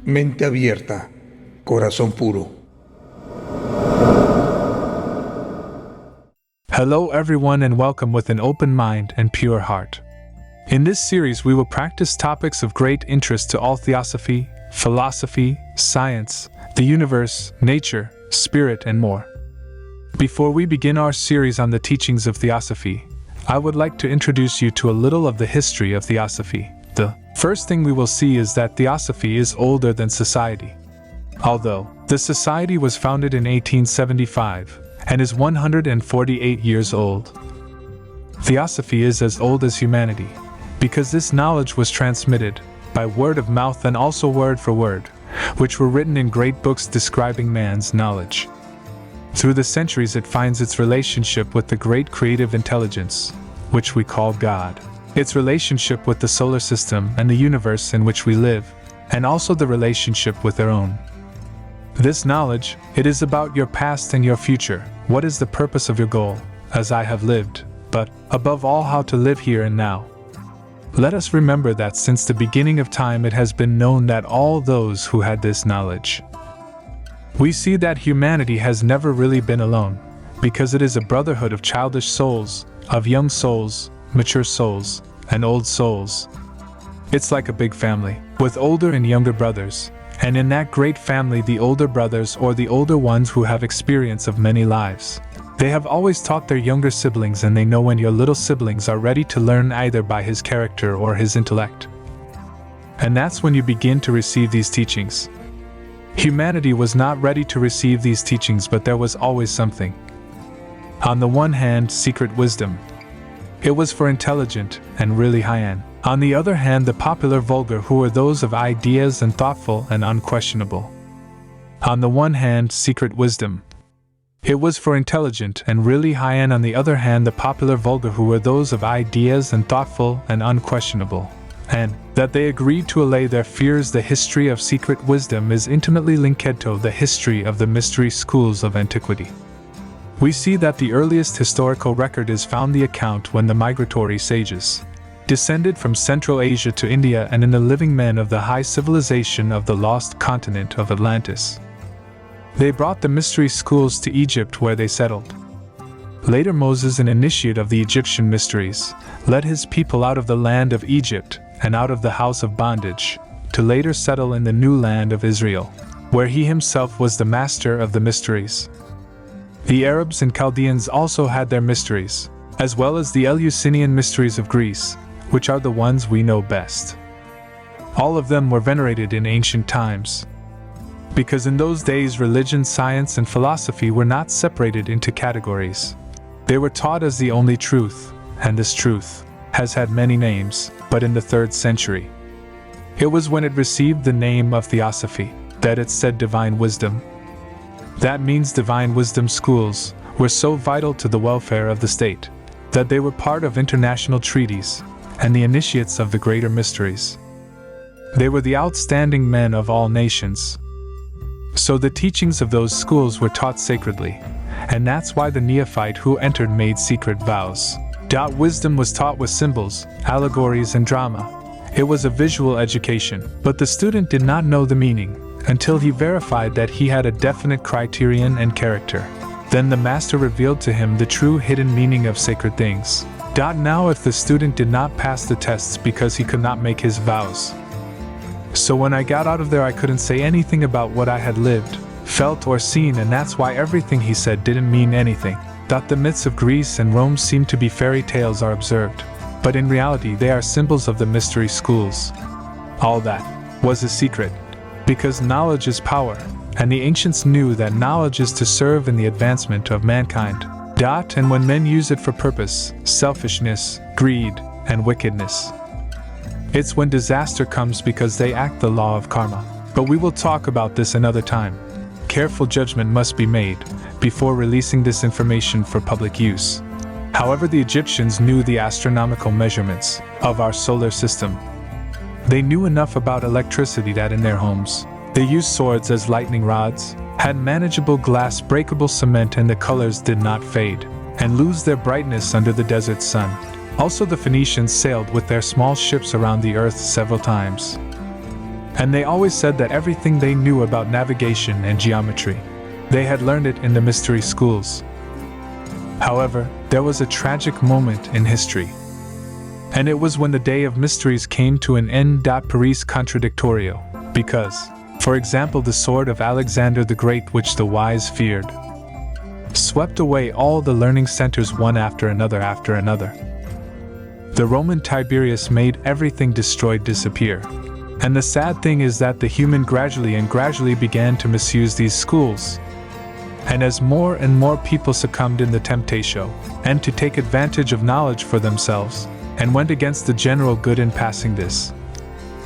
Mente abierta, corazón puro. Hello everyone and welcome with an open mind and pure heart. In this series we will practice topics of great interest to all theosophy, philosophy, science, the universe, nature, spirit and more. Before we begin our series on the teachings of theosophy, I would like to introduce you to a little of the history of theosophy. The first thing we will see is that theosophy is older than society. Although the society was founded in 1875 and is 148 years old, theosophy is as old as humanity, because this knowledge was transmitted by word of mouth and also word for word, which were written in great books describing man's knowledge. Through the centuries it finds its relationship with the great creative intelligence, which we call God, its relationship with the solar system and the universe in which we live, and also the relationship with their own. This knowledge, it is about your past and your future, what is the purpose of your goal, as I have lived, but, above all, how to live here and now. Let us remember that since the beginning of time it has been known that all those who had this knowledge. We see that humanity has never really been alone, because it is a brotherhood of childish souls, of young souls, mature souls, and old souls. It's like a big family, with older and younger brothers, and in that great family the older brothers or the older ones who have experience of many lives. They have always taught their younger siblings and they know when your little siblings are ready to learn either by his character or his intellect. And that's when you begin to receive these teachings. Humanity was not ready to receive these teachings, but there was always something. On the one hand, secret wisdom. It was for intelligent and really high-end. On the other hand, the popular vulgar, who were those of ideas and thoughtful and unquestionable. On the one hand, secret wisdom. It was for intelligent and really high-end. On the other hand, the popular vulgar, who were those of ideas and thoughtful and unquestionable. And that they agreed to allay their fears. The history of secret wisdom is intimately linked to the history of the mystery schools of antiquity. We see that the earliest historical record is found the account when the migratory sages descended from Central Asia to India and in the living men of the high civilization of the lost continent of Atlantis. They brought the mystery schools to Egypt where they settled. Later Moses, an initiate of the Egyptian mysteries, led his people out of the land of Egypt and out of the house of bondage, to later settle in the new land of Israel, where he himself was the master of the mysteries. The Arabs and Chaldeans also had their mysteries, as well as the Eleusinian mysteries of Greece, which are the ones we know best. All of them were venerated in ancient times, because in those days religion, science, and philosophy were not separated into categories. They were taught as the only truth, and this truth has had many names, but in the 3rd century, it was when it received the name of Theosophy that it said divine wisdom. That means divine wisdom schools were so vital to the welfare of the state that they were part of international treaties and the initiates of the greater mysteries. They were the outstanding men of all nations. So the teachings of those schools were taught sacredly, and that's why the neophyte who entered made secret vows. Wisdom was taught with symbols, allegories, and drama. It was a visual education, but the student did not know the meaning until he verified that he had a definite criterion and character. Then the master revealed to him the true hidden meaning of sacred things. Now if the student did not pass the tests because he could not make his vows. So when I got out of there I couldn't say anything about what I had lived, felt or seen, and that's why everything he said didn't mean anything. The myths of Greece and Rome seem to be fairy tales are observed, but in reality they are symbols of the mystery schools. All that was a secret, because knowledge is power, and the ancients knew that knowledge is to serve in the advancement of mankind. And when men use it for purpose, selfishness, greed, and wickedness, it's when disaster comes because they act the law of karma. But we will talk about this another time. Careful judgment must be made before releasing this information for public use. However, the Egyptians knew the astronomical measurements of our solar system. They knew enough about electricity that in their homes, they used swords as lightning rods, had manageable glass breakable cement, and the colors did not fade and lose their brightness under the desert sun. Also, the Phoenicians sailed with their small ships around the earth several times. And they always said that everything they knew about navigation and geometry, they had learned it in the mystery schools. However, there was a tragic moment in history. And it was when the day of mysteries came to an end. Paris contradictorio, because, for example, the sword of Alexander the Great, which the wise feared, swept away all the learning centers one after another. The Roman Tiberius made everything destroyed disappear. And the sad thing is that the human gradually began to misuse these schools. And as more and more people succumbed in the temptation, and to take advantage of knowledge for themselves, and went against the general good in passing this,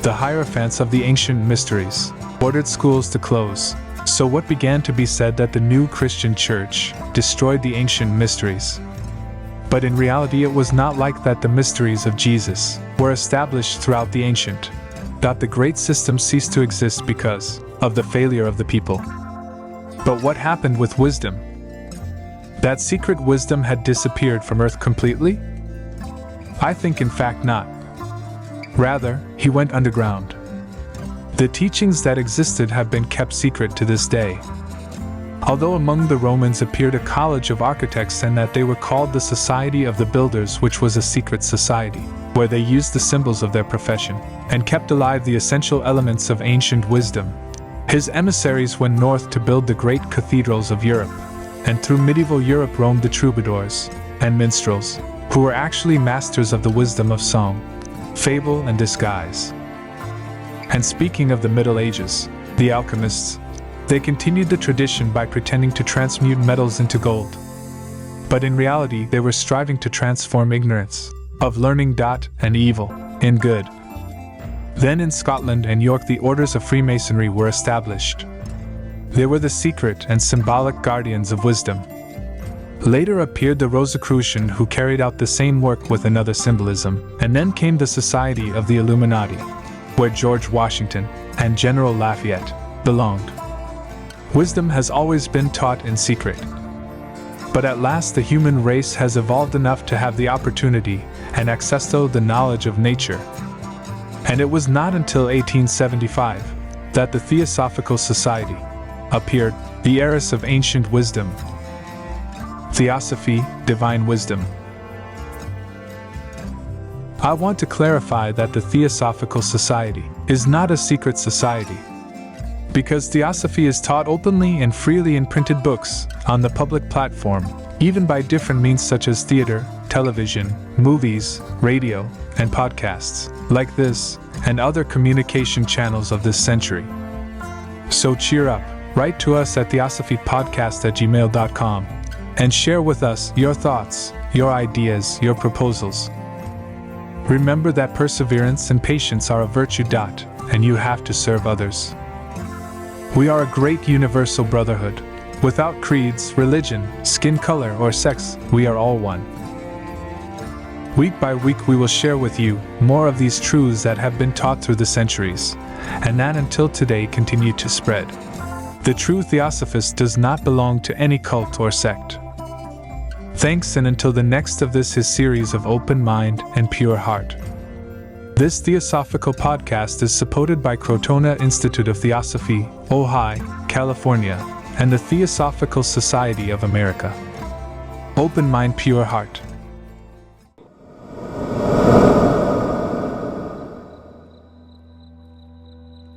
the hierophants of the ancient mysteries ordered schools to close. So what began to be said that the new Christian church destroyed the ancient mysteries. But in reality it was not like that. The mysteries of Jesus were established throughout the ancient. The great system ceased to exist because of the failure of the people. But what happened with wisdom? That secret wisdom had disappeared from earth completely? I think in fact not. Rather, he went underground. The teachings that existed have been kept secret to this day. Although among the Romans appeared a college of architects and that they were called the Society of the Builders, which was a secret society, where they used the symbols of their profession and kept alive the essential elements of ancient wisdom. His emissaries went north to build the great cathedrals of Europe, and through medieval Europe roamed the troubadours and minstrels, who were actually masters of the wisdom of song, fable, and disguise. And speaking of the Middle Ages, the alchemists, they continued the tradition by pretending to transmute metals into gold. But in reality, they were striving to transform ignorance of learning and evil in good. Then in Scotland and York, the orders of Freemasonry were established. They were the secret and symbolic guardians of wisdom. Later appeared the Rosicrucian, who carried out the same work with another symbolism, and then came the Society of the Illuminati, where George Washington and General Lafayette belonged. Wisdom has always been taught in secret. But at last the human race has evolved enough to have the opportunity and access to the knowledge of nature. And it was not until 1875 that the Theosophical Society appeared, the heiress of ancient wisdom. Theosophy, divine wisdom. I want to clarify that the Theosophical Society is not a secret society, because Theosophy is taught openly and freely in printed books, on the public platform, even by different means such as theater, television, movies, radio, and podcasts, like this, and other communication channels of this century. So cheer up, write to us at theosophypodcast@gmail.com, and share with us your thoughts, your ideas, your proposals. Remember that perseverance and patience are a virtue. And you have to serve others. We are a great universal brotherhood. Without creeds, religion, skin color, or sex, we are all one. Week by week we will share with you more of these truths that have been taught through the centuries, and that until today continue to spread. The true Theosophist does not belong to any cult or sect. Thanks, and until the next of this his series of Open Mind and Pure Heart. This Theosophical podcast is supported by Crotona Institute of Theosophy, Ojai, California, and the Theosophical Society of America. Open Mind, Pure Heart.